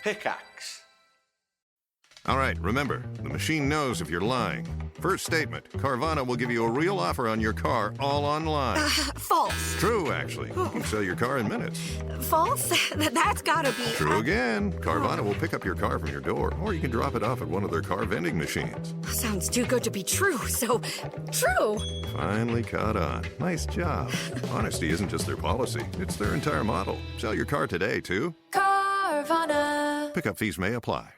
Pickaxe. All right, remember, the machine knows if you're lying. First statement, Carvana will give you a real offer on your car all online. False. True, actually. You can sell your car in minutes. False? That's gotta be... True again. Carvana will pick up your car from your door, or you can drop it off at one of their car vending machines. Sounds too good to be true, so... True! Finally caught on. Nice job. Honesty isn't just their policy, it's their entire model. Sell your car today, too. Carvana. Pickup fees may apply.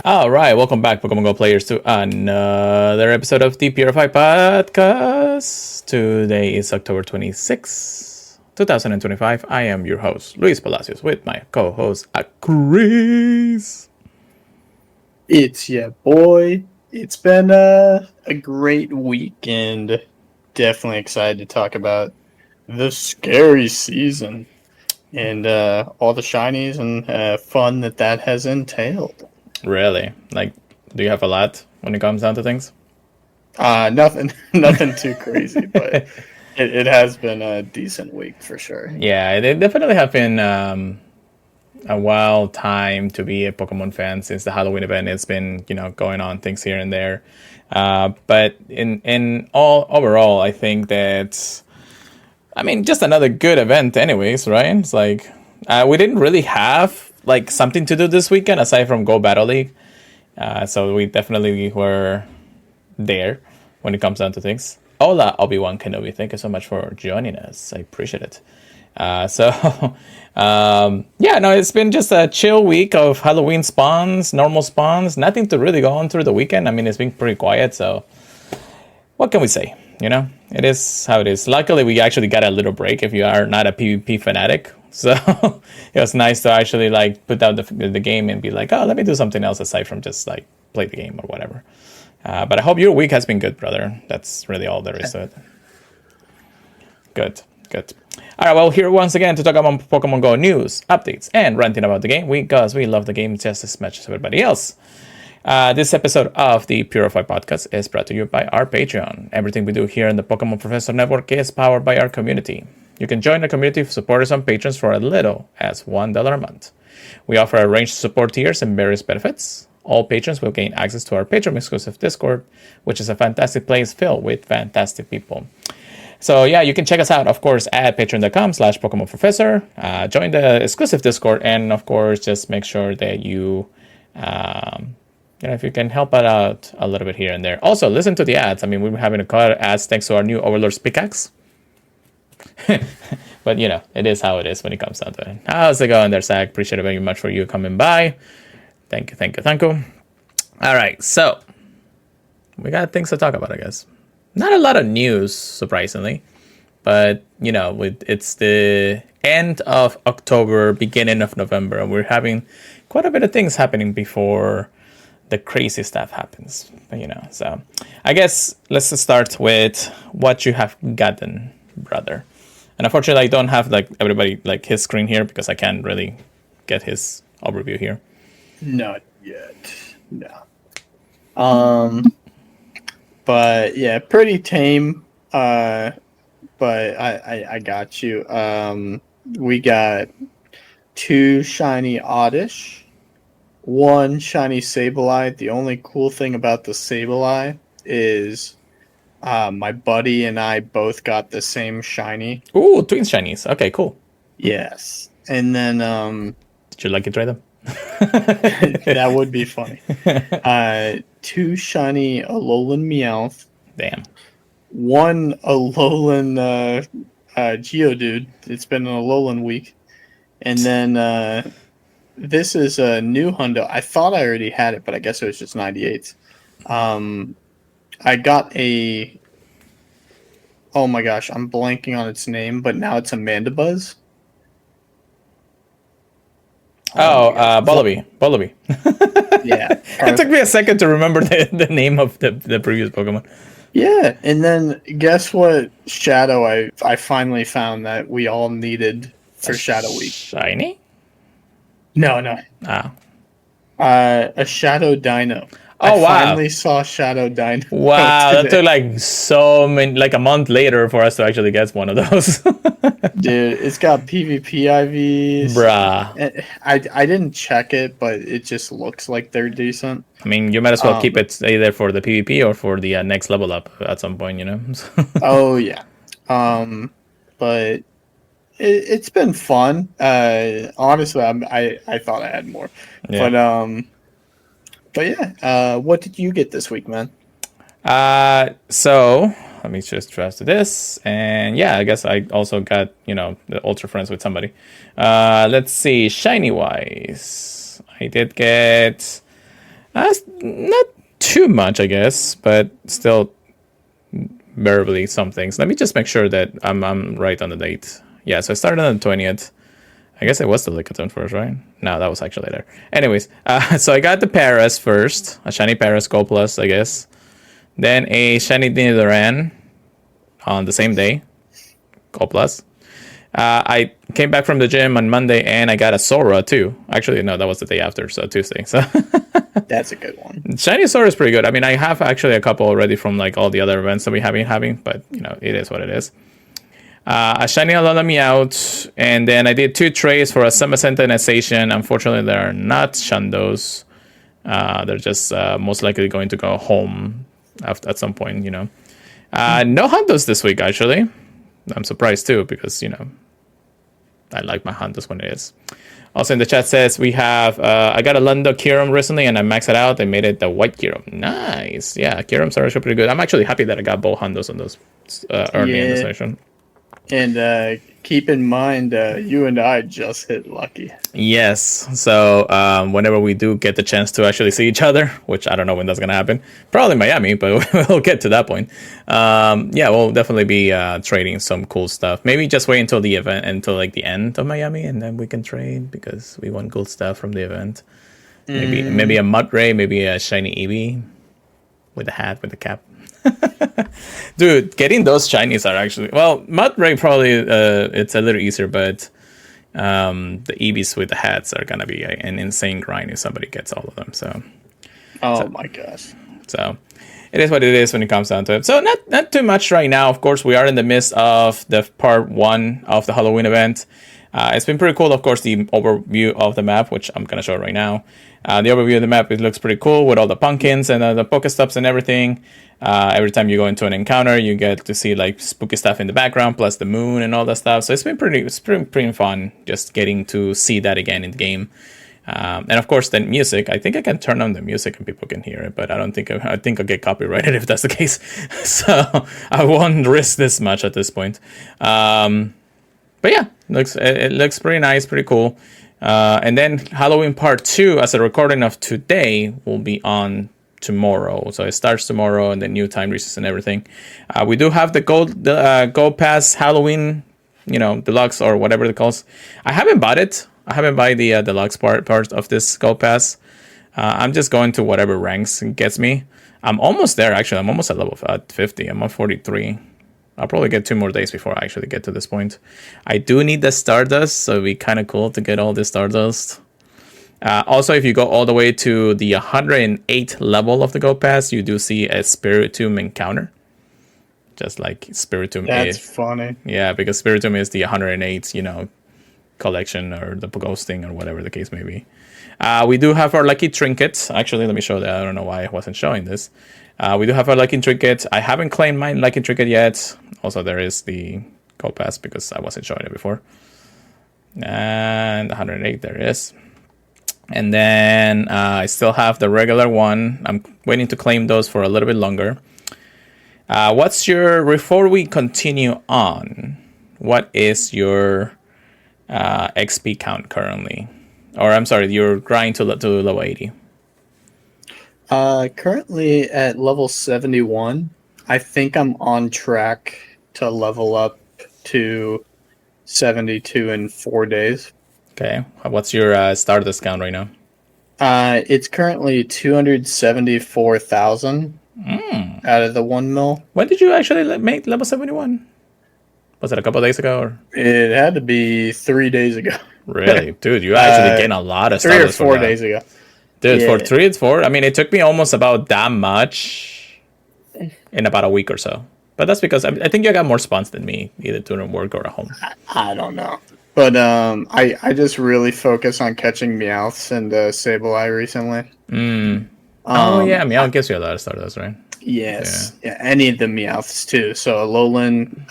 All right, welcome back, Pokemon GO players, to another episode of the Purified podcast. Today is October 26, 2025. I am your host, Luis Palacios, with my co-host, Chris. It's your boy. It's been a great week, and definitely excited to talk about the scary season and all the shinies and fun that has entailed. Really? Like, do you have a lot when it comes down to things? Nothing too crazy, but it has been a decent week for sure. Yeah, it definitely have been a wild time to be a Pokemon fan since the Halloween event. It's been, going on things here and there. But in all overall, I think that, just another good event anyways, right? It's like, we didn't really have something to do this weekend aside from Go Battle League. So we definitely were there when it comes down to things. Hola, Obi-Wan Kenobi. Thank you so much for joining us. I appreciate it. It's been just a chill week of Halloween spawns, normal spawns. Nothing to really go on through the weekend. It's been pretty quiet. So what can we say? It is how it is. Luckily, we actually got a little break if you are not a PvP fanatic. So it was nice to actually put down the game and be like, oh, let me do something else aside from just play the game or whatever. But I hope your week has been good, brother. That's really all there is to it. Good. All right, well, here once again to talk about Pokemon GO news, updates, and ranting about the game because we love the game just as much as everybody else. This episode of the Purified podcast is brought to you by our Patreon. Everything we do here in the Pokemon Professor Network is powered by our community. You can join the community of supporters and patrons for as little as $1 a month. We offer a range of support tiers and various benefits. All patrons will gain access to our Patreon-exclusive Discord, which is a fantastic place filled with fantastic people. So yeah, you can check us out, of course, at patreon.com/Pokemon Professor. Join the exclusive Discord, and of course, just make sure that you, if you can help out a little bit here and there. Also, listen to the ads. We've been having a cut ads thanks to our new Overlord's Pickaxe. But it is how it is when it comes down to it. How's it going there, Zach? Appreciate it very much for you coming by. Thank you. All right, so we got things to talk about, I guess. Not a lot of news, surprisingly, but it's the end of October, beginning of November, and we're having quite a bit of things happening before the crazy stuff happens. So I guess let's just start with what you have gotten, brother. And unfortunately, I don't have everybody his screen here because I can't really get his overview here. Not yet. No. But yeah, pretty tame. But I got you. We got 2 shiny Oddish, 1 shiny Sableye. The only cool thing about the Sableye is my buddy and I both got the same shiny. Ooh, twin shinies. Okay, cool. Yes. And then did you try them? That would be funny. 2 shiny Alolan Meowth. Damn. 1 Alolan Geodude. It's been an Alolan week. And then this is a new hundo. I thought I already had it, but I guess it was just 98. I got a Oh my gosh, I'm blanking on its name, but now it's Amanda Buzz. Oh, my gosh. Bullaby. Bullaby. Yeah. It took me a second to remember the name of the previous Pokemon. Yeah, and then guess what shadow I finally found that we all needed for Shadow Week? Shiny? No. Ah. A Shadow Dino. Oh, I wow. finally saw Shadow Dino. Wow, that today. took like so many, like a month later for us to actually get one of those. Dude, it's got PvP IVs. Bruh. I didn't check it, but it just looks like they're decent. I mean, you might as well keep it either for the PvP or for the next level up at some point, you know? Oh yeah. But it's been fun. Honestly, I thought I had more. Yeah. But yeah. What did you get this week, man? So let me just trust this, and yeah, I guess I also got the Ultra Friends with somebody. Let's see, shiny wise, I did get not too much, I guess, but still barely some things. Let me just make sure that I'm right on the date. Yeah, so I started on the 20th. I guess it was the Lickitung first, right? No, that was actually later. Anyways, so I got the Paras first, a shiny Paras Gold Plus, I guess. Then a shiny Nidoran on the same day, Gold Plus. I came back from the gym on Monday and I got a Sora too. Actually, no, that was the day after, so Tuesday. So that's a good one. Shiny Sora is pretty good. I mean, I have actually a couple already from like all the other events that we have been having, but it is what it is. A shiny Alola Meowth, and then I did 2 trays for a Samacenta and a Zacian. Unfortunately, they are not Shandos. They're just most likely going to go home at some point, No Hundos this week, actually. I'm surprised too, because, I like my Hundos when it is. Also in the chat says we have, I got a Lundo Kyurem recently and I maxed it out. I made it the white Kyurem. Nice. Yeah, Kyurems are actually pretty good. I'm actually happy that I got both Hundos on those early in the session. And keep in mind, you and I just hit lucky. Yes. So whenever we do get the chance to actually see each other, which I don't know when that's going to happen, probably Miami, but we'll get to that point. Yeah, we'll definitely be trading some cool stuff. Maybe just wait until the event, until like the end of Miami, and then we can trade because we want cool stuff from the event. Maybe a Mudray, maybe a shiny Eevee with a hat, with a cap. Dude, getting those shinies are actually Mudray probably it's a little easier, but the Eevees with the hats are gonna be an insane grind if somebody gets all of them. So my gosh. So it is what it is when it comes down to it. So not too much right now. Of course, we are in the midst of the part 1 of the Halloween event. It's been pretty cool, of course, the overview of the map, which I'm gonna show right now. The overview of the map, it looks pretty cool with all the pumpkins and the Pokestops and everything. Every time you go into an encounter, you get to see like spooky stuff in the background, plus the moon and all that stuff. So it's pretty fun just getting to see that again in the game. And of course, the music. I think I can turn on the music and people can hear it, but I think I'll get copyrighted if that's the case. So I won't risk this much at this point. But yeah, it looks pretty nice, pretty cool. And then Halloween Part 2, as a recording of today, will be on tomorrow. So it starts tomorrow and the new time resets and everything. We do have the Gold Pass Halloween, deluxe or whatever it calls. I haven't bought it. I haven't bought the deluxe part of this Gold Pass. I'm just going to whatever ranks it gets me. I'm almost there, actually. I'm almost at level 50. I'm on 43. I'll probably get 2 more days before I actually get to this point. I do need the Stardust, so it'd be kind of cool to get all the Stardust. Also, if you go all the way to the 108th level of the Gold Pass, you do see a Spiritomb encounter. Just like Spiritomb is. That's funny. Yeah, because Spiritomb is the 108th, collection or the ghosting or whatever the case may be. We do have our lucky trinkets. Actually, let me show that. I don't know why I wasn't showing this. We do have our lucky trinket. I haven't claimed my lucky trinket yet. Also, there is the Gold Pass because I wasn't showing it before. And 108, there it is. And then I still have the regular one. I'm waiting to claim those for a little bit longer. Before we continue on, what is your XP count currently? Or I'm sorry, your grind to level 80. Currently at level 71. I think I'm on track to level up to 72 in 4 days. Okay. What's your start discount right now? It's currently 274,000 out of the 1 mil. When did you actually make level 71? Was it a couple days ago? Or? It had to be 3 days ago. Really? Dude, you actually gain a lot of 3 or 4 days ago. Dude, for 3 and 4, I mean, it took me almost about that much in about a week or so. But that's because I think you got more spawns than me, either doing work or at home. I don't know. But I just really focus on catching Meowths and Sableye recently. Oh, yeah, Meowth gives you a lot of Stardust, right? Yes. Yeah, any of the Meowths, too. So Alolan,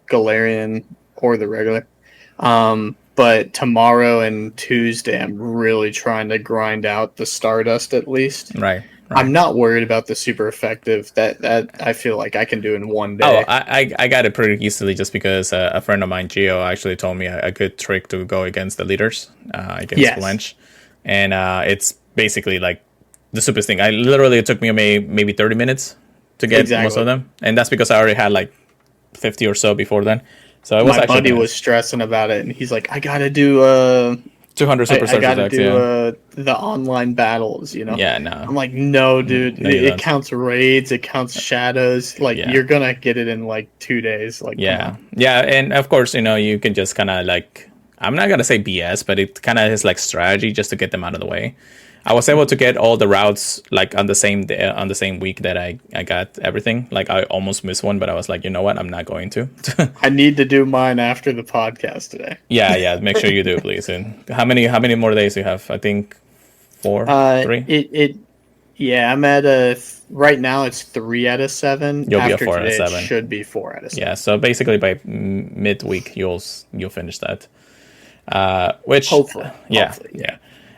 Galarian, or the regular. But tomorrow and Tuesday, I'm really trying to grind out the Stardust at least. Right. I'm not worried about the super effective. That I feel like I can do in 1 day. Oh, I got it pretty easily just because a friend of mine, Gio, actually told me a good trick to go against the leaders, against Blanche. And it's basically like the stupidest thing. It took me maybe 30 minutes to get most of them. And that's because I already had like 50 or so before then. So it was my buddy was stressing about it, and he's like, I got to do 200 super I gotta do the online battles, you know? Yeah, no. I'm like, no, dude. It counts raids, it counts shadows. Like, you're gonna get it in like 2 days. Like, yeah, and of course, you can just kind of like, I'm not gonna say BS, but it kind of is like strategy just to get them out of the way. I was able to get all the routes like on the same day, on the same week that I got everything. Like I almost missed one, but I was like, you know what? I'm not going to. I need to do mine after the podcast today. Yeah. Make sure you do, please. And how many more days do you have? I think 4, 3. Yeah, I'm at right now. It's 3 out of 7. You'll after be a 4 out of 7. It should be 4 out of 7. Yeah. So basically, by midweek, you'll finish that. Which hopefully. Yeah.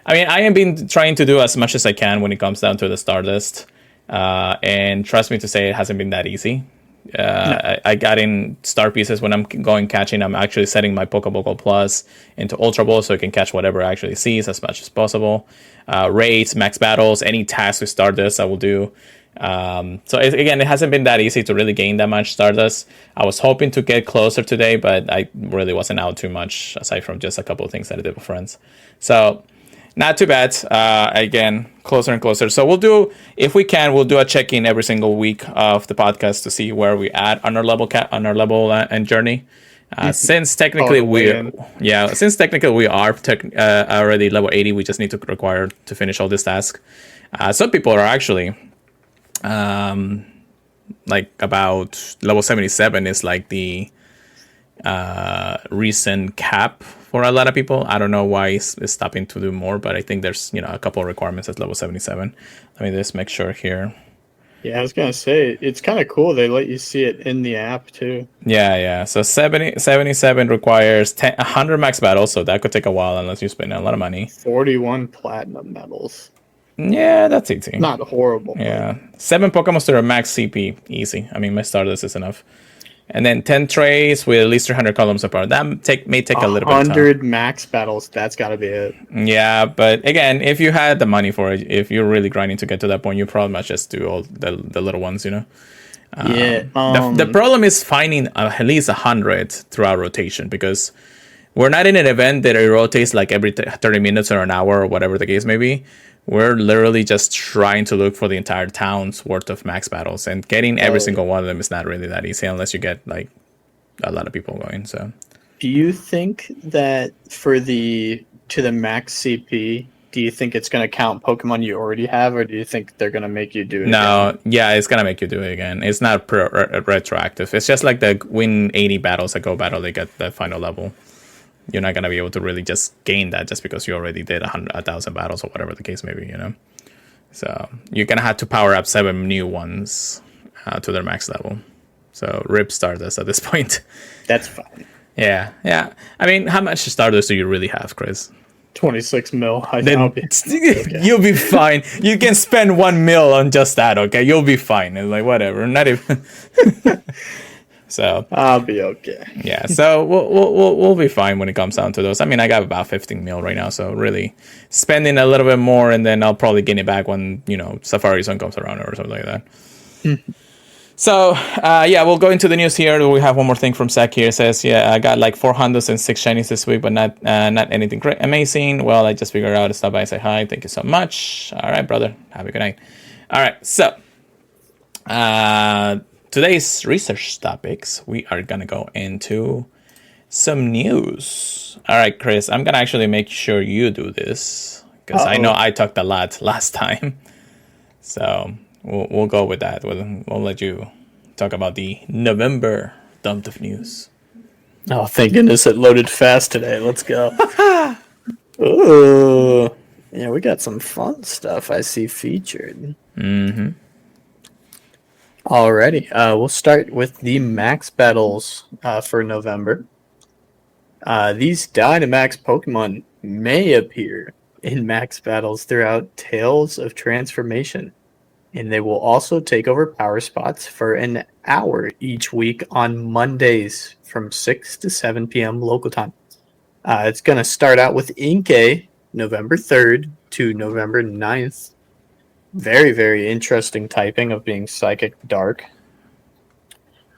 I mean, I have been trying to do as much as I can when it comes down to the Stardust. And trust me to say, it hasn't been that easy. No. I got in star pieces when I'm going catching. I'm actually setting my Pokeball Plus into Ultra Ball so I can catch whatever I actually sees as much as possible. Raids, max battles, any tasks with Stardust I will do. So it hasn't been that easy to really gain that much Stardust. I was hoping to get closer today, but I really wasn't out too much aside from just a couple of things that I did with friends. So not too bad. Again, closer and closer. So we'll do a check-in every single week of the podcast to see where we at on our level and journey. Since technically we are already level 80, we just need to require to finish all this task. Some people are actually like about level 77 is like the recent cap for a lot of people. I don't know why it's stopping to do more, but I think there's a couple of requirements at level 77. Let me just make sure here. Yeah, I was gonna say it's kind of cool. They let you see it in the app too. Yeah. So 77 requires 100 max battles, so that could take a while unless you spend a lot of money. 41 platinum medals. Yeah, that's easy. Not horrible. Yeah, 7 Pokemon to their max CP, easy. I mean, my Stardust is enough. And then 10 trays with at least 300 columns apart. That may take a little bit of time. 100 max battles, that's got to be it. Yeah, but again, if you had the money for it, if you're really grinding to get to that point, you probably must just do all the little ones, Yeah. The problem is finding at least 100 throughout rotation, because we're not in an event that it rotates like every 30 minutes or an hour or whatever the case may be. We're literally just trying to look for the entire town's worth of max battles, and getting every single one of them is not really that easy unless you get like a lot of people going. So, do you think that to the max CP, do you think it's going to count Pokemon you already have, or do you think they're going to make you do it again? Yeah, it's going to make you do it again. It's not retroactive. It's just like the win 80 battles that go battle, they get that final level. You're not going to be able to really just gain that just because you already did 1,000 battles or whatever the case may be, So you're going to have to power up 7 new ones to their max level. So rip Stardust at this point. That's fine. Yeah. I mean, how much Stardust do you really have, Chris? 26 mil. You'll be fine. You can spend 1 mil on just that, okay? You'll be fine. It's like, whatever. Not even... So I'll be okay. Yeah, so we'll be fine when it comes down to those. I mean, I got about 15 mil right now, so really spending a little bit more, and then I'll probably gain it back when Safari Zone comes around or something like that. So, yeah, we'll go into the news here. We have one more thing from Zach here. It says, yeah, I got like 400 and 6 shinies this week, but not anything great, amazing. Well, I just figured out to stop by and say hi. Thank you so much. All right, brother. Have a good night. All right, so today's research topics, we are going to go into some news. All right, Chris, I'm going to actually make sure you do this because I know I talked a lot last time. So we'll go with that. We'll let you talk about the November dump of news. Oh, thank goodness it loaded fast today. Let's go. Ooh. Yeah, we got some fun stuff I see featured. Mm-hmm. Alrighty. We'll start with the max battles for November. These Dynamax Pokemon may appear in max battles throughout Tales of Transformation. And they will also take over power spots for an hour each week on Mondays from 6 to 7 p.m. local time. It's going to start out with Inkay, November 3rd to November 9th. Very, very interesting typing of being Psychic Dark.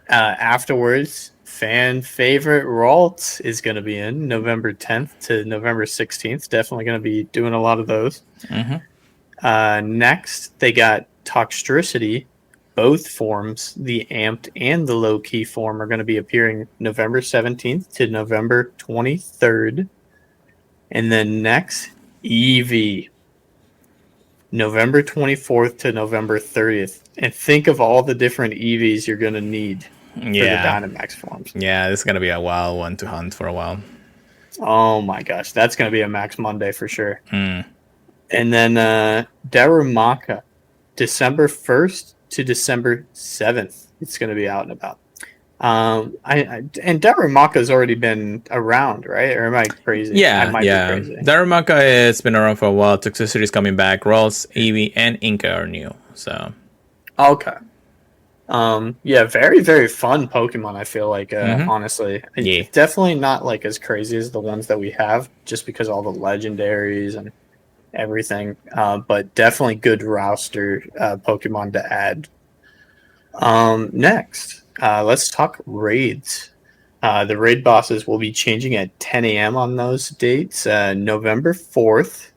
Afterwards, fan favorite Ralt is going to be in November 10th to November 16th. Definitely going to be doing a lot of those. Mm-hmm. Next, they got Toxtricity. Both forms, the amped and the low-key form, are going to be appearing November 17th to November 23rd. And then next, Eevee. November 24th to November 30th. And think of all the different Eevees you're going to need for the Dynamax forms. Yeah, this is going to be a wild one to hunt for a while. Oh my gosh, that's going to be a Max Monday for sure. Mm. And then Darumaka, December 1st to December 7th. It's going to be out and about. And Darumaka's already been around, right? Or am I crazy? Yeah, I might be crazy. Darumaka has been around for a while. Toxicity is coming back. Rolls, Eevee, and Inca are new. So, okay. Yeah, very, very fun Pokemon, I feel like, honestly. Yeah. Definitely not like as crazy as the ones that we have, just because all the legendaries and everything. But definitely good roster Pokemon to add. Next, let's talk raids. The raid bosses will be changing at 10 a.m. on those dates. November 4th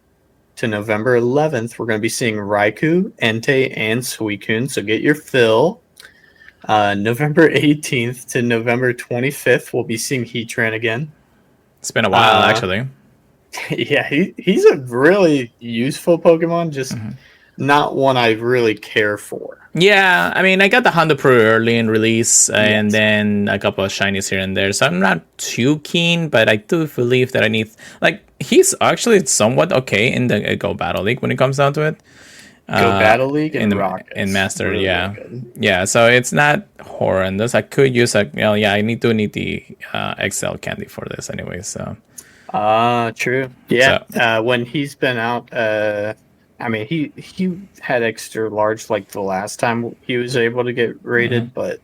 to November 11th, we're going to be seeing Raikou, Entei, and Suicune, so get your fill. November 18th to November 25th, we'll be seeing Heatran again. It's been a while, actually. Yeah, he's a really useful Pokemon, just not one I really care for. Yeah, I mean, I got the Hondo pretty early in release, and then a couple of shinies here and there, so I'm not too keen, but I do believe that I need... Like, he's actually somewhat okay in the Go Battle League when it comes down to it. Go Battle League and Rockets. In Master, really yeah. Good. Yeah, so it's not horrendous. I could use I need the XL candy for this anyway, so... True. Yeah, so, when he's been out... I mean, he had extra large like the last time he was able to get rated, but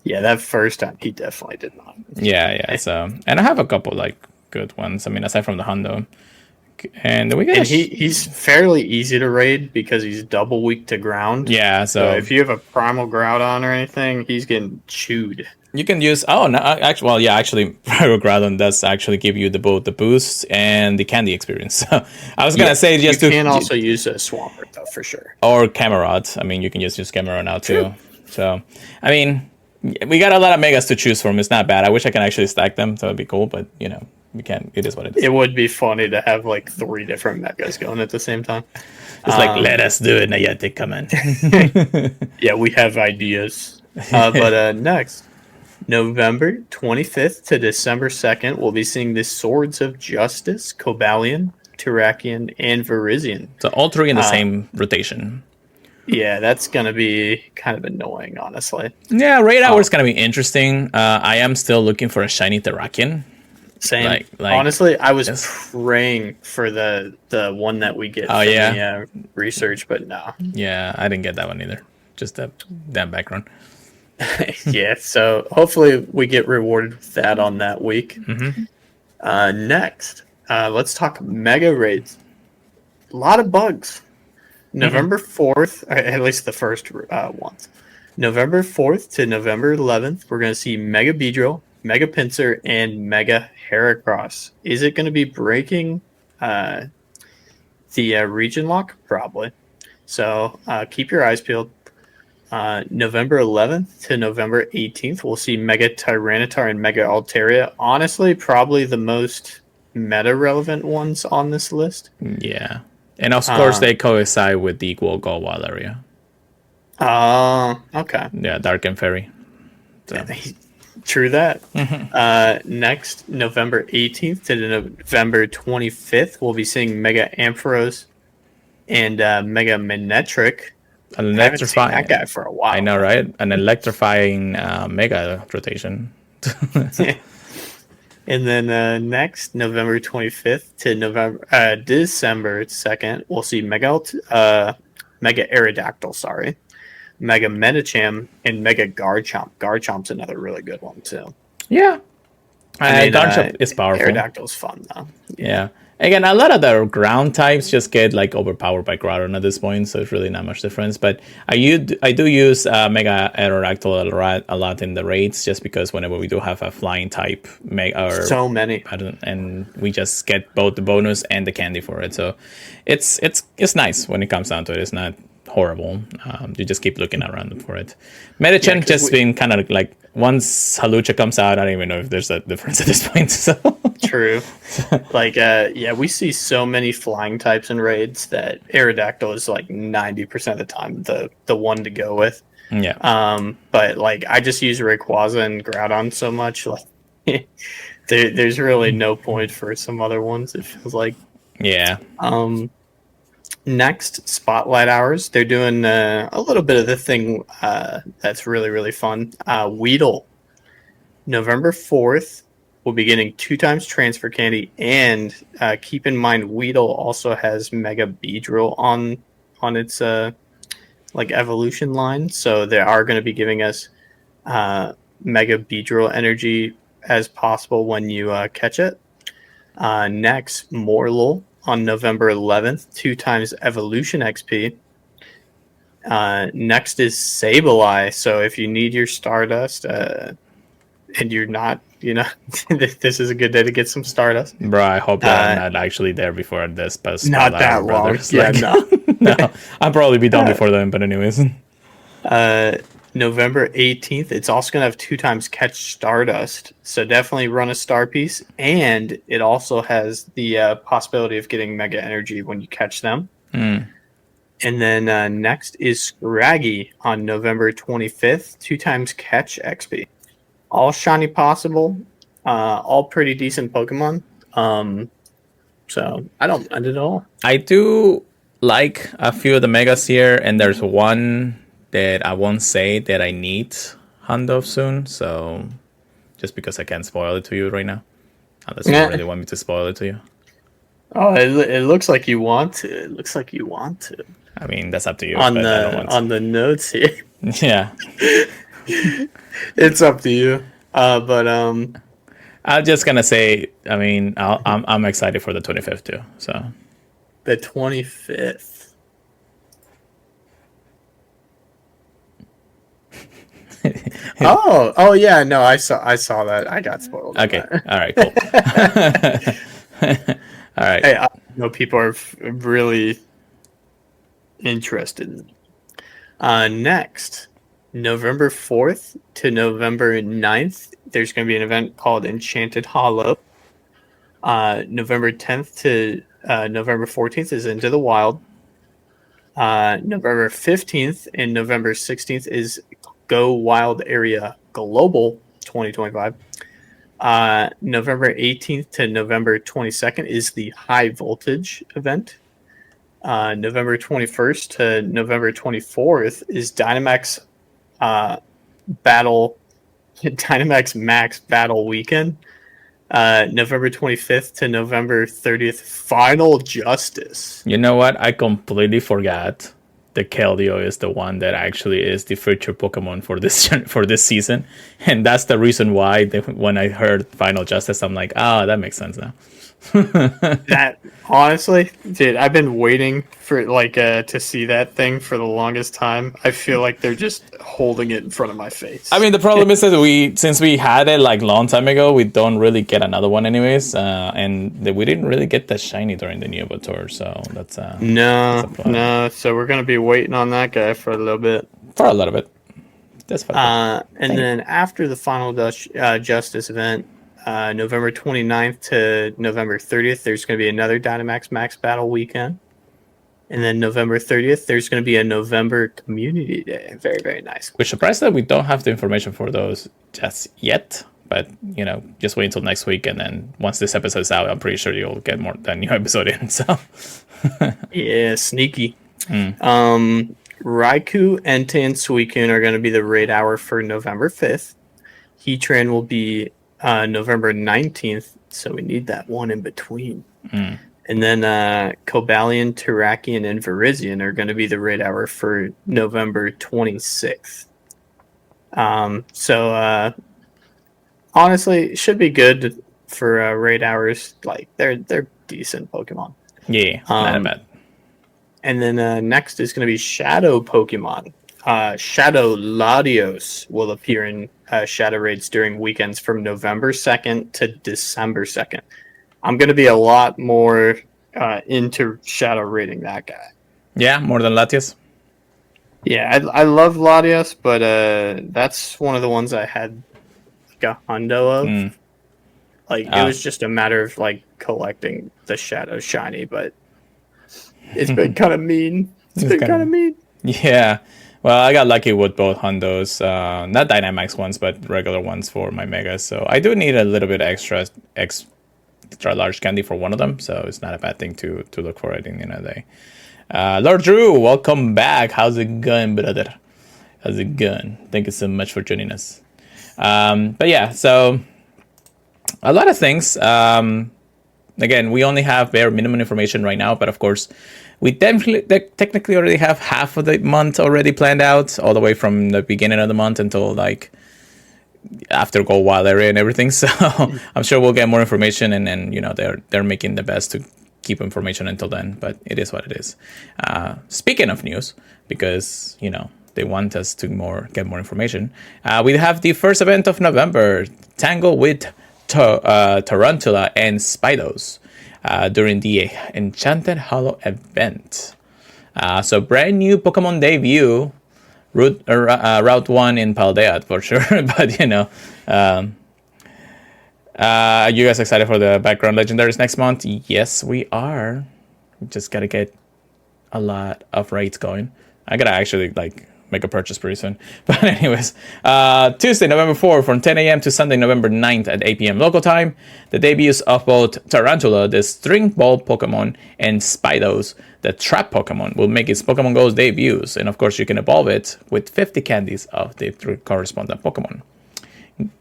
yeah, that first time he definitely did not. Yeah. So, and I have a couple like good ones. I mean, aside from the Hondo, and we get he's fairly easy to raid because he's double weak to ground. Yeah, so if you have a Primal Groudon or anything, he's getting chewed. You can use actually Primal Groudon does actually give you both the boost and the candy experience. So I was gonna say just you can also use a Swampert though for sure. Or Camerot. I mean, you can just use Camerot now too. So I mean, we got a lot of megas to choose from. It's not bad. I wish I can actually stack them, so it'd be cool. But you know, we can't. It is what it is. It would be funny to have like 3 different megas going at the same time. It's like let us do it, Nayate. Come on. Yeah, we have ideas. But next. November 25th to December 2nd, we'll be seeing the Swords of Justice, Cobalion, Terrakion, and Virizion. So all 3 in the same rotation. Yeah, that's going to be kind of annoying, honestly. Yeah, raid hour is going to be interesting. I am still looking for a shiny Terrakion. Same. Like, honestly, I was praying for the one that we get from the research, but no. Yeah, I didn't get that one either. Just that background. Yeah, so hopefully we get rewarded with that on that week. Next, let's talk mega raids. A lot of bugs. November 4th, or at least the first ones. November 4th to November 11th, we're going to see Mega Beedrill, Mega Pinsir, and Mega Heracross. Is it going to be breaking the region lock? Probably. So keep your eyes peeled. November 11th to November 18th, we'll see Mega Tyranitar and Mega Altaria. Honestly, probably the most meta-relevant ones on this list. Yeah. And of course, they coincide with the equal Go Wild area. Okay. Yeah, Dark and Fairy. So. True that. Next, November 18th to November 25th, we'll be seeing Mega Ampharos and Mega Manectric. An I haven't seen electrifying that guy for a while. I know, right? An electrifying Mega rotation. And then next, November 25th to December 2nd, we'll see Mega Aerodactyl, Mega Medicham, and Mega Garchomp. Garchomp's another really good one, too. Yeah. Garchomp is powerful. Aerodactyl's fun, though. Yeah. Again, a lot of the ground types just get like overpowered by Groudon at this point, so it's really not much difference. But I do use Mega Aerodactyl a lot in the raids, just because whenever we do have a flying type, so many, and we just get both the bonus and the candy for it. So it's nice when it comes down to it. It's not horrible. You just keep looking around for it. Medicham just been kind of like, once Halucha comes out, I don't even know if there's a difference at this point. So true. Like, we see so many flying types in raids that Aerodactyl is like 90% of the time the one to go with. Yeah. But like, I just use Rayquaza and Groudon so much. Like, there's really no point for some other ones. It feels like. Yeah. Next, Spotlight Hours. They're doing a little bit of the thing that's really, really fun. Weedle. November 4th, we'll be getting 2 times transfer candy. And keep in mind, Weedle also has Mega Beedrill on its evolution line. So they are going to be giving us Mega Beedrill energy as possible when you catch it. Next, Morlul. On November 11th, 2 times Evolution XP. Next is Sableye. So if you need your Stardust and you're not, this is a good day to get some Stardust. Bro, I hope that I'm not actually there before this. But not that long. Yeah, no. I'll probably be done before then, but anyways. November 18th, it's also going to have 2 times Catch Stardust. So definitely run a Star Piece. And it also has the possibility of getting Mega Energy when you catch them. And then next is Scraggy on November 25th, 2 times Catch XP. All shiny possible. All pretty decent Pokemon. So I don't mind it at all. I do like a few of the Megas here, and there's one that I won't say that I need Hand of soon, so just because I can't spoil it to you right now. Unless you really want me to spoil it to you. Oh, it looks like you want to. It looks like you want to. I mean, that's up to you. On the notes here. Yeah. It's up to you. But I'm just gonna say, I mean, I'm excited for the 25th too. So the 25th. oh yeah, no, I saw that. I got spoiled. Okay, all right, cool. All right. Hey, I know people are really interested. Next, November 4th to November 9th, there's going to be an event called Enchanted Hollow. November 10th to November 14th is Into the Wild. November 15th and November 16th is Go Wild Area Global 2025. November 18th to November 22nd is the High Voltage event. November 21st to November 24th is Dynamax Dynamax Max Battle Weekend. November 25th to November 30th, Final Justice. You know what? I completely forgot the Keldeo is the one that actually is the future Pokemon for this season, and that's the reason why when I heard Final Justice, I'm like, that makes sense now. That honestly, dude, I've been waiting for to see that thing for the longest time. I feel like they're just holding it in front of my face. I mean, the problem is that since we had it like long time ago, we don't really get another one anyways, and we didn't really get that shiny during the Nuevo Tour, so that's no. So we're gonna be waiting on that guy for a little bit. For a little bit. That's fine. And then after the Final Justice event. November 29th to November 30th, there's going to be another Dynamax Max Battle weekend. And then November 30th, there's going to be a November Community Day. Very, very nice. We're surprised that we don't have the information for those just yet. But, just wait until next week. And then once this episode's out, I'm pretty sure you'll get more than new episode in. So, yeah, sneaky. Raikou, Entei, and Suicune are going to be the raid hour for November 5th. Heatran will be November 19th, so we need that one in between. And then Cobalion, Terrakion, and Virizion are going to be the raid hour for November 26th. So honestly, it should be good for raid hours. Like they're decent Pokemon. Yeah, not bad. And then next is going to be Shadow Pokemon. Shadow Latios will appear in Shadow Raids during weekends from November 2nd to December 2nd. I'm going to be a lot more into Shadow raiding that guy. Yeah, more than Latios? Yeah, I love Latios, but that's one of the ones I had like a hundo of. It was just a matter of collecting the Shadow Shiny, but it's been kind of mean. It's been kind of mean. Yeah. Well, I got lucky with both Hondos, not Dynamax ones, but regular ones for my Megas. So I do need a little bit extra large candy for one of them. So it's not a bad thing to look for it in the end of the day. Lord Drew, welcome back. How's it going, brother? How's it going? Thank you so much for joining us. But yeah, so a lot of things. Again, we only have bare minimum information right now, but of course, we technically already have half of the month already planned out, all the way from the beginning of the month until after Go Wild area and everything. So I'm sure we'll get more information, and then they're making the best to keep information until then. But it is what it is. Speaking of news, because they want us to get more information, we have the first event of November, Tangle with Tarantula and Spydos. During the Enchanted Hollow Event. So brand new Pokemon debut, Route 1 in Paldea for sure. But are you guys excited for the background legendaries next month? Yes, we are. We just gotta get a lot of raids going. I gotta actually make a purchase pretty soon. But anyways, Tuesday, November 4th from 10 a.m. to Sunday, November 9th at 8 p.m. local time. The debuts of both Tarantula, the String Ball Pokemon, and Spydos, the Trap Pokemon, will make its Pokemon GO's debuts. And of course, you can evolve it with 50 candies of the correspondent Pokemon.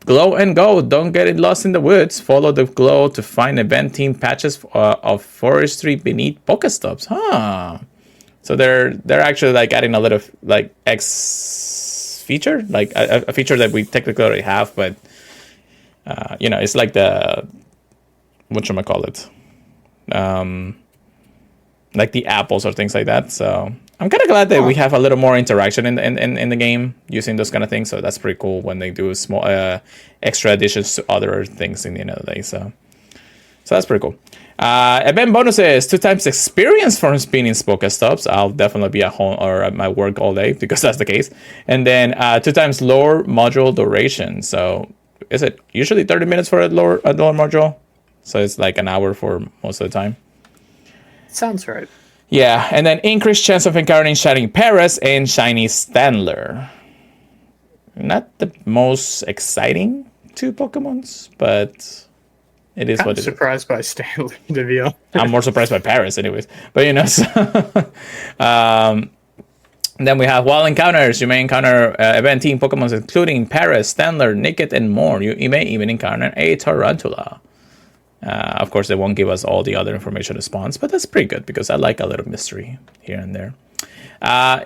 Glow and Go, don't get it lost in the woods. Follow the Glow to find event team patches of forestry beneath Pokestops. So they're actually adding a little X feature, a feature that we technically already have, but it's like the whatchamacallit, like the apples or things like that. So I'm kind of glad that we have a little more interaction in the game using those kind of things. So that's pretty cool when they do small extra additions to other things in the end of the day. So that's pretty cool. Event bonuses, 2 times experience from spinning Pokestops. I'll definitely be at home or at my work all day because that's the case. And then 2 times lower module duration. So is it usually 30 minutes for a lower module? So it's like an hour for most of the time. Sounds right. Yeah, and then increased chance of encountering Shiny Paras and Shiny Standler. Not the most exciting 2 Pokemons, but it is what it is. I'm surprised by Stanley, to be honest. I'm more surprised by Paris, anyways. But so, then we have Wild Encounters. You may encounter event team Pokemon including Paris, Standler, Nickit, and more. You may even encounter a Tarantula. Of course, they won't give us all the other information response, but that's pretty good because I like a little mystery here and there.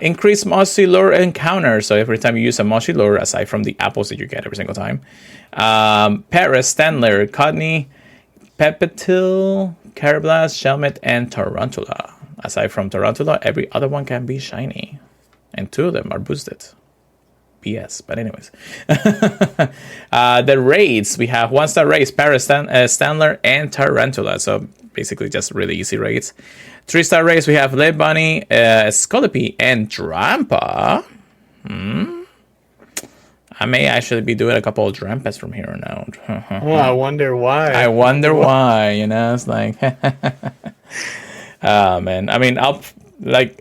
Increase Mossy Lure encounter. So every time you use a Mossy Lure, aside from the apples that you get every single time, Paris, Stanler, Codney, Pepetil, Carablast, Shelmet, and Tarantula. Aside from Tarantula, every other one can be shiny. And 2 of them are boosted. BS, but anyways. The raids, we have 1-star raids, Paris, Stanler, and Tarantula. So basically just really easy raids. 3-star raids, we have Lead Bunny, Scolipede, and Drampa. I may actually be doing a couple of Drampas from here on out. Oh, I wonder why. I wonder why, it's like... man, I mean, I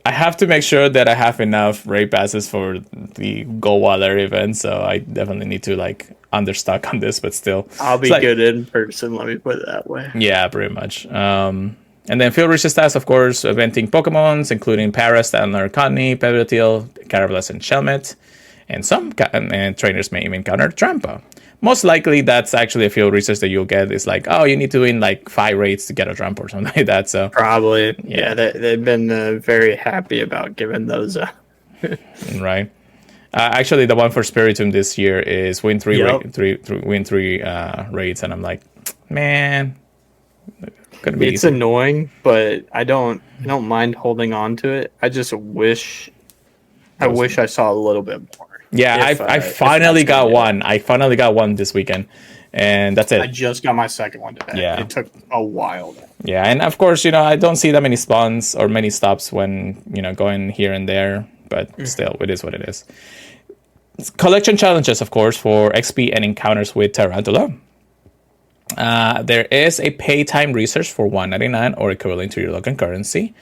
have to make sure that I have enough raid passes for the Go Water event, so I definitely need to understock on this, but still. I'll be good in person, let me put it that way. Yeah, pretty much. And then field research stats, of course, eventing Pokemons, including Paras, Stanler, Codney, Pevetil, Carablast, and Shelmet. And some trainers may even encounter Trampa. Most likely, that's actually a field research that you'll get. It's you need to win 5 raids to get a Trampa or something like that. So probably, yeah, they've been very happy about giving those up. Right. Actually, the one for Spiritomb this year is win 3 raids, and I'm like, man, it's annoying, but I don't mind holding on to it. I just wish I saw a little bit more. Yeah, I finally got one. I finally got one this weekend, and that's it. I just got my second one today. Yeah. It took a while. Yeah, and of course, I don't see that many spawns or many stops when, going here and there, but still, it is what it is. Collection challenges, of course, for XP and encounters with Tarantula. There is a pay time research for $1.99 or equivalent to your local currency.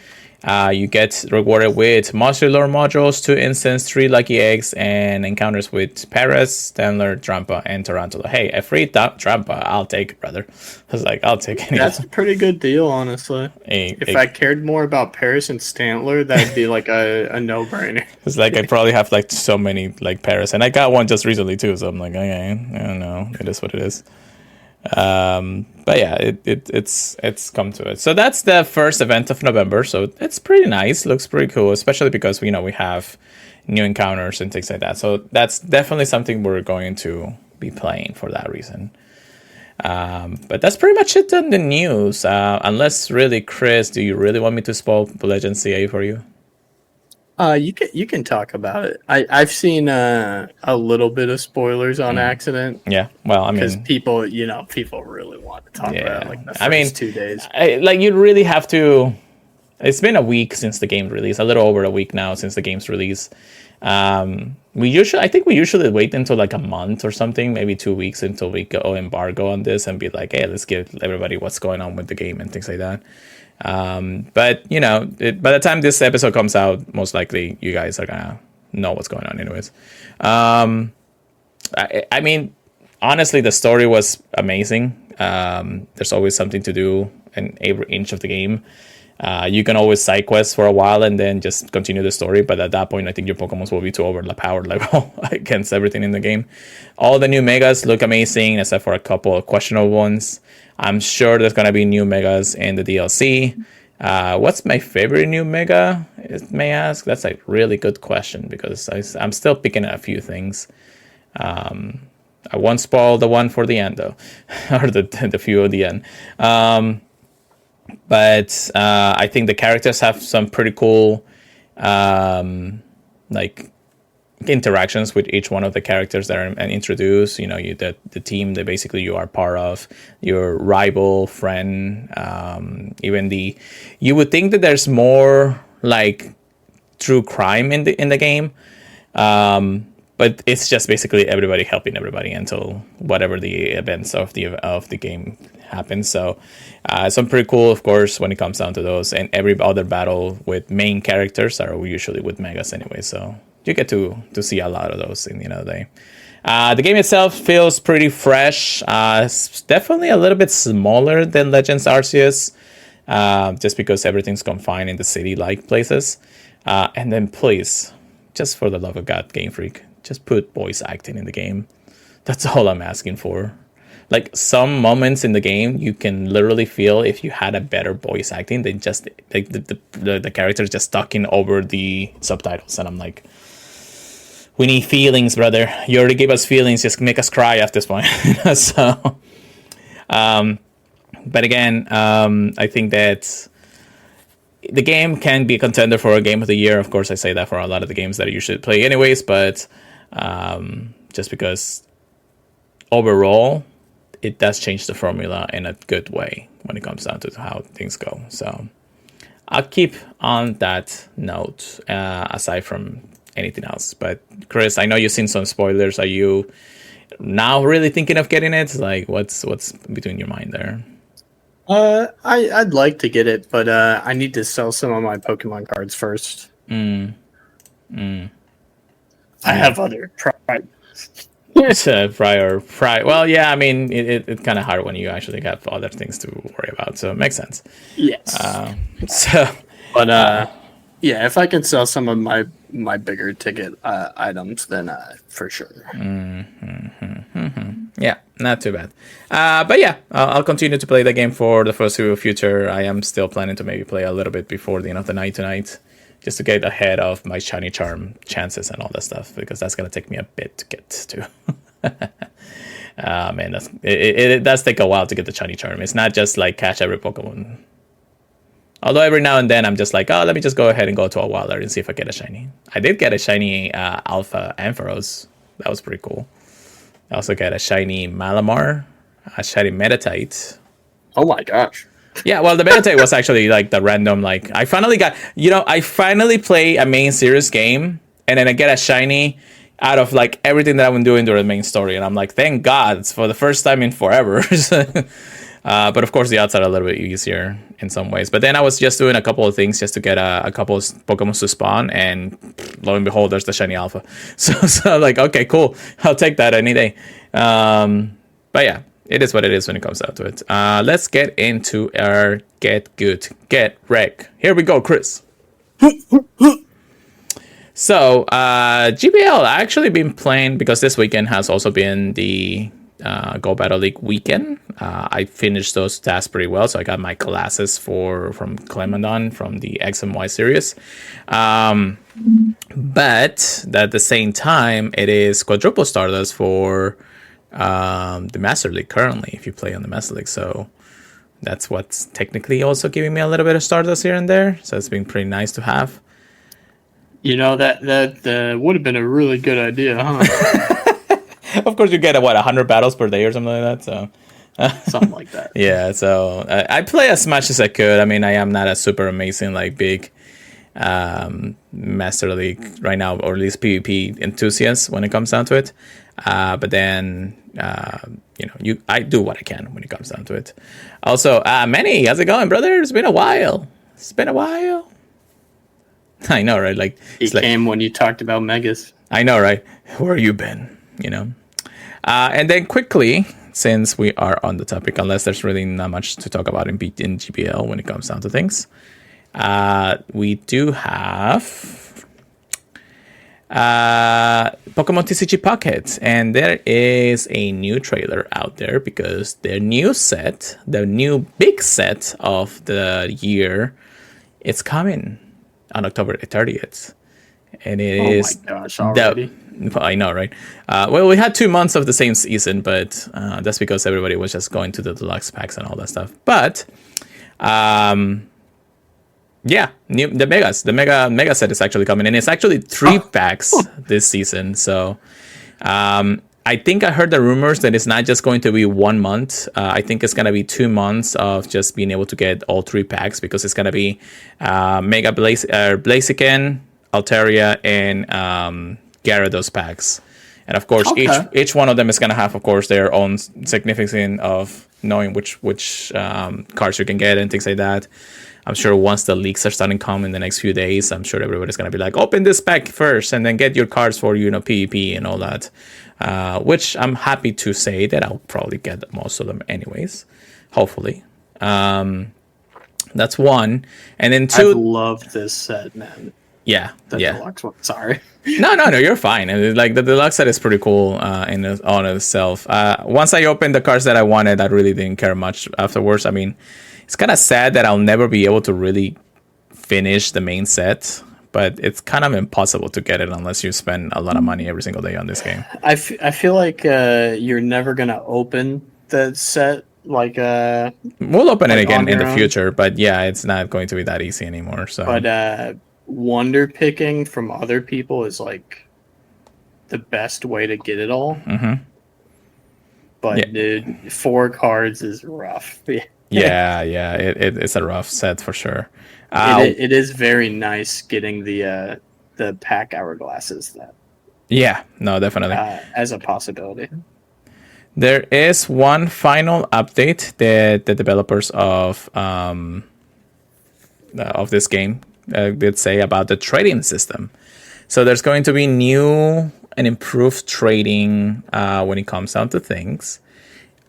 You get rewarded with Monster Lore modules, 2 instants, 3 lucky eggs, and encounters with Paras, Stanler, Trampa, and Tarantula. Hey, a free Trampa, I'll take it, brother. I was like, I'll take it. That's a pretty good deal, honestly. If I cared more about Paras and Stantler, that'd be a no-brainer. It's I probably have so many Paras, and I got one just recently too. So I'm like, okay, I don't know. It is what it is. But yeah, it's come to it. So that's the first event of November. So it's pretty nice. Looks pretty cool, especially because we have new encounters and things like that. So that's definitely something we're going to be playing for that reason. But that's pretty much it on the news. Unless really, Chris, do you really want me to spoil Legend CA for you? You can talk about it. I've seen a little bit of spoilers on accident. Yeah, well, I mean, because people really want to talk about it, the first 2 days. You really have to. It's been a week since the game's release, a little over a week now since the game's release. I think we usually wait until a month or something, maybe 2 weeks until we go embargo on this and be like, hey, let's give everybody what's going on with the game and things like that. But by the time this episode comes out, most likely you guys are gonna know what's going on anyways. I mean, honestly, the story was amazing. There's always something to do in every inch of the game. You can always side quest for a while and then just continue the story, but at that point I think your Pokemon will be too overpowered level against everything in the game. All the new megas look amazing except for a couple of questionable ones. I'm sure there's gonna be new megas in the DLC. What's my favorite new mega, may ask? That's a really good question because I'm still picking a few things. I won't spoil the one for the end though, or the few at the end. But I think the characters have some pretty cool interactions with each one of the characters that are introduced. The team that basically you are part of, your rival, friend, you would think that there's more true crime in the game, but it's just basically everybody helping everybody until whatever the events of the game happens. So some pretty cool, of course, when it comes down to those, and every other battle with main characters are usually with megas anyway, so you get to see a lot of those in the end of the day. The game itself feels pretty fresh. It's definitely a little bit smaller than Legends Arceus, just because everything's confined in the city-like places. And then please, just for the love of God, Game Freak, just put voice acting in the game. That's all I'm asking for. like some moments in the game you can literally feel if you had a better voice acting than just like the characters just talking over the subtitles, and I'm like, we need feelings, brother. You already gave us feelings, just make us cry at this point. So but again, I think that the game can be a contender for a game of the year. Of course, I say that for a lot of the games that you should play anyways, but just because overall it does change the formula in a good way when it comes down to how things go. So I'll keep on that note, aside from anything else. But Chris, I know you've seen some spoilers. Are you now really thinking of getting it? Like, what's between your mind there? I'd like to get it, but I need to sell some of my Pokemon cards first. I have other pride. It's a prior. Well, yeah, I mean, it's kind of hard when you actually have other things to worry about, so it makes sense. Yes. But yeah, if I can sell some of my bigger ticket items, then for sure. Yeah, not too bad. But yeah, I'll continue to play the game for the foreseeable future. I am still planning to maybe play a little bit before the end of the night tonight, just to get ahead of my shiny charm chances and all that stuff, because that's gonna take me a bit to get to. Man, it does take a while to get the shiny charm. It's not just like catch every Pokemon. Although every now and then I'm just like, oh, let me just go ahead and go to a Wilder and see if I get a shiny. I did get a shiny Alpha Ampharos. That was pretty cool. I also got a shiny Malamar, a shiny Meditite. Oh my gosh. Yeah, well, the Meditite was actually like the random, like, I finally play a main series game, and then I get a shiny out of like everything that I've been doing during the main story. And I'm like, thank God, it's for the first time in forever. But of course, the odds are a little bit easier in some ways. But then I was just doing a couple of things just to get a couple of Pokemon to spawn, and lo and behold, there's the shiny Alpha. So like, okay, cool, I'll take that any day. But yeah, it is what it is when it comes down to it. Let's get into our Get Good, Get Wreck. Here we go, Chris. So GBL, I actually been playing because this weekend has also been the Go Battle League weekend. I finished those tasks pretty well, so I got my classes from Clemendon from the X and Y series. But at the same time, it is quadruple Stardust for the Master League currently, if you play on the Master League. So that's what's technically also giving me a little bit of Stardust here and there. So it's been pretty nice to have. You know, that would have been a really good idea, huh? Of course, you get 100 battles per day or something like that. So something like that. Yeah. So I play as much as I could. I mean, I am not a super amazing like big Master League right now, or at least PvP enthusiast when it comes down to it. But then I do what I can when it comes down to it. Also, Manny, how's it going, brother? It's been a while. I know, right? Like he came when you talked about Megas. I know, right? Where you been? You know. And then quickly, since we are on the topic, unless there's really not much to talk about in GBL when it comes down to things, we do have Pokemon TCG Pocket, and there is a new trailer out there because their new set, the new big set of the year, it's coming on October 30th. And it is. Oh my gosh, already? I know, right? Well, we had 2 months of the same season, but that's because everybody was just going to the deluxe packs and all that stuff. But yeah, the mega set is actually coming, and it's actually 3 packs this season. So I think I heard the rumors that it's not just going to be 1 month. I think it's going to be 2 months of just being able to get all 3 packs, because it's going to be Mega Blaziken, Altaria, and Gyarados packs. And of course, each one of them is going to have, of course, their own significance of knowing which cards you can get and things like that. I'm sure once the leaks are starting to come in the next few days, I'm sure everybody's going to be like, open this pack first and then get your cards for, PvP and all that. Which I'm happy to say that I'll probably get most of them anyways. Hopefully. That's one. And then 2... I love this set, man. Yeah, The yeah. deluxe one. Sorry. No, you're fine. And like the deluxe set is pretty cool on itself. Once I opened the cards that I wanted, I really didn't care much afterwards. I mean, it's kind of sad that I'll never be able to really finish the main set, but it's kind of impossible to get it unless you spend a lot of money every single day on this game. I feel like you're never gonna open the set. Like We'll open it again in the own. future, but yeah, it's not going to be that easy anymore. So, But wonder picking from other people is like the best way to get it all. Mhm. But Yeah. dude, 4 cards is rough. yeah, it's a rough set for sure. It is very nice getting the pack hourglasses that Yeah, no, definitely. as a possibility. There is one final update that the developers of this game did say about the trading system. So there's going to be new and improved trading when it comes down to things,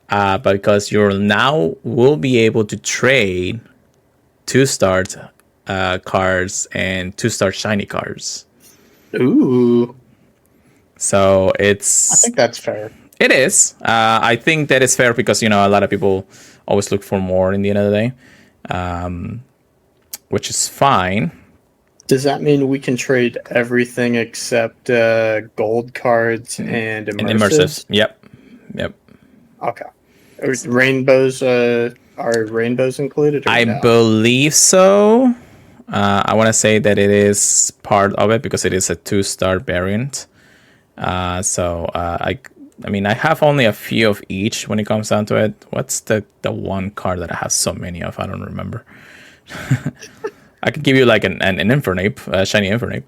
because you now will be able to trade 2-star cards and 2-star shiny cards. Ooh, So I it's think that's fair. It is. I think that is fair because, a lot of people always look for more in the end of the day, which is fine. Does that mean we can trade everything except gold cards and immersives? And immersives. Yep. Okay. Rainbows are rainbows included? Or I no? believe so. I want to say that it is part of it because it is a 2-star variant. I mean, I have only a few of each when it comes down to it. What's the one card that I have so many of? I don't remember. I could give you like an Infernape, shiny Infernape.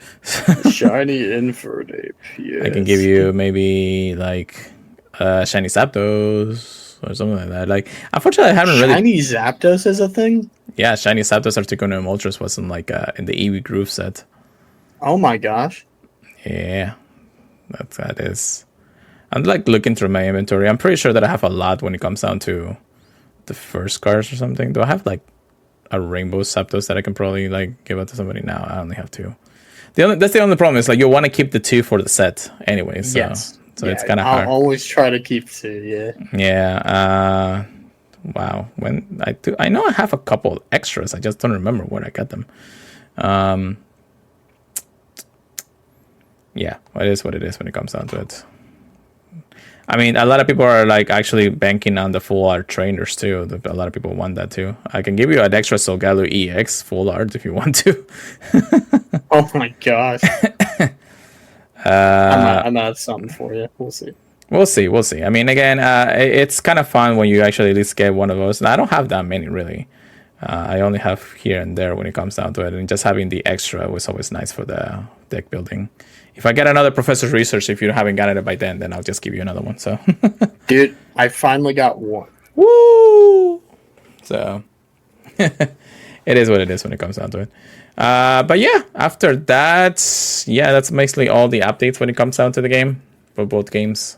Shiny Infernape, yes. I can give you maybe like shiny Zapdos or something like that. Like, unfortunately, I haven't really. Shiny Zapdos is a thing? Yeah, shiny Zapdos Articuno Ultras wasn't like in the Eevee Groove set. Oh my gosh. Yeah, that is. I'm like looking through my inventory. I'm pretty sure that I have a lot when it comes down to the first cards or something. Do I have like a rainbow Zapdos that I can probably like give out to somebody now? I only have 2. That's the only problem is like you want to keep the 2 for the set anyway. So, Yes. So Yeah, it's kind of hard. I'll always try to keep 2, yeah. Yeah. Wow. When I know I have a couple extras. I just don't remember where I got them. Yeah, it is what it is when it comes down to it. I mean, a lot of people are like actually banking on the full art trainers too. A lot of people want that too. I can give you an extra Solgaleo EX full art if you want to. Oh my gosh. I'm out something for you. We'll see. We'll see. I mean, again, it's kind of fun when you actually at least get one of those. And I don't have that many really. I only have here and there when it comes down to it. And just having the extra was always nice for the deck building. If I get another Professor's Research, if you haven't gotten it by then I'll just give you another one. So, Dude, I finally got one. woo! So, it is what it is when it comes down to it. But yeah, after that, yeah, that's basically all the updates when it comes down to the game for both games.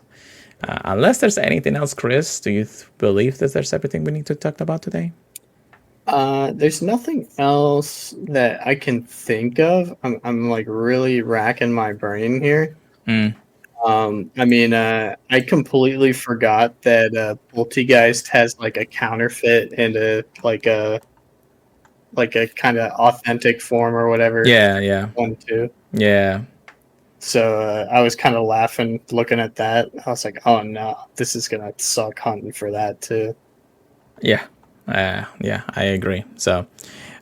Unless there's anything else, Chris, do you believe that there's everything we need to talk about today? There's nothing else that I can think of. I'm like really racking my brain here. I mean, I completely forgot that Poltergeist has like a counterfeit and a kind of authentic form or whatever. Yeah. One too. Yeah. So I was kind of laughing looking at that. I was like, oh no, this is gonna suck hunting for that too. Yeah. Yeah, I agree. So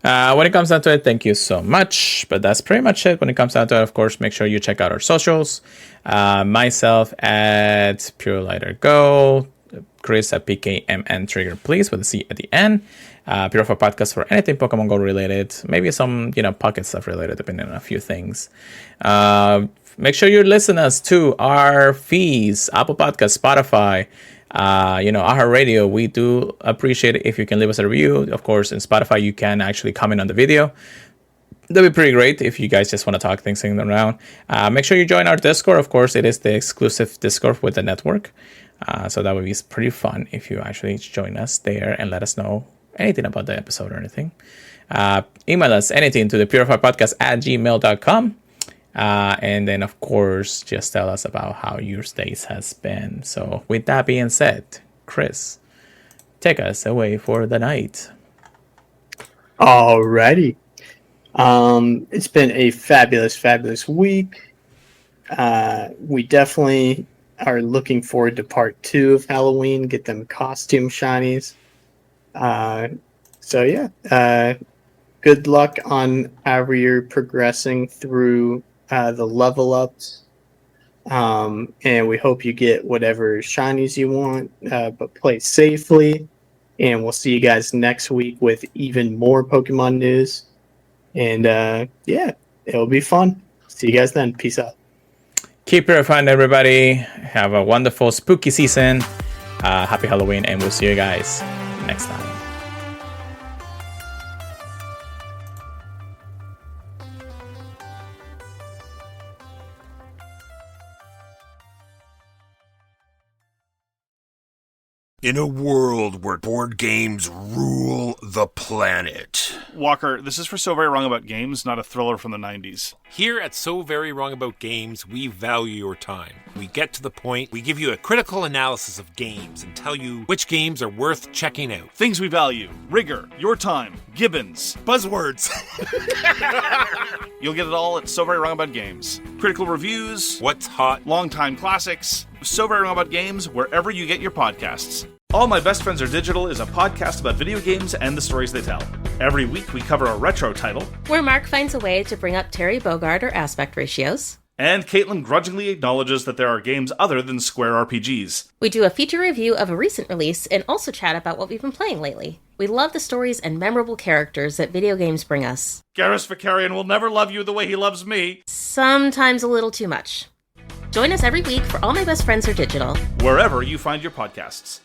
when it comes down to it, thank you so much. But that's pretty much it when it comes down to it. Of course, make sure you check out our socials. Myself at Pure Lighter Go, Chris at PKMN Trigger Please with a C at the end. Purified Podcast for anything Pokemon Go related, maybe some pocket stuff related, depending on a few things. Make sure you listen us to our feeds, Apple Podcasts, Spotify, iHeartRadio. We do appreciate it if you can leave us a review. Of course, in Spotify, you can actually comment on the video. That'd be pretty great if you guys just want to talk things around. Make sure you join our Discord. Of course, it is the exclusive Discord with the network. So that would be pretty fun if you actually join us there and let us know anything about the episode or anything. Email us anything to the purifiedpodcast@gmail.com. And then, of course, just tell us about how your days has been. So with that being said, Chris, take us away for the night. Alrighty. It's been a fabulous week. We definitely are looking forward to part 2 of Halloween, get them costume shinies. So yeah, good luck on however you're progressing through the level ups. And we hope you get whatever shinies you want, but play safely. And we'll see you guys next week with even more Pokemon news. And yeah, it'll be fun. See you guys then. Peace out. Keep purifying, everybody. Have a wonderful spooky season. Happy Halloween, and we'll see you guys next time. In a world where board games rule the planet. Walker, this is for So Very Wrong About Games, not a thriller from the 90s. Here at So Very Wrong About Games, we value your time. We get to the point, we give you a critical analysis of games and tell you which games are worth checking out. Things we value: rigor, your time, Gibbons, Buzzwords. You'll get it all at So Very Wrong About Games. Critical reviews, What's hot? longtime classics. So Very Wrong About Games, wherever you get your podcasts. All My Best Friends Are Digital is a podcast about video games and the stories they tell. Every week we cover a retro title, where Mark finds a way to bring up Terry Bogard or aspect ratios. and Caitlin grudgingly acknowledges that there are games other than Square RPGs. We do a feature review of a recent release and also chat about what we've been playing lately. We love the stories and memorable characters that video games bring us. Garrus Vakarian will never love you the way he loves me. Sometimes a little too much. Join us every week for All My Best Friends Are Digital, Wherever you find your podcasts.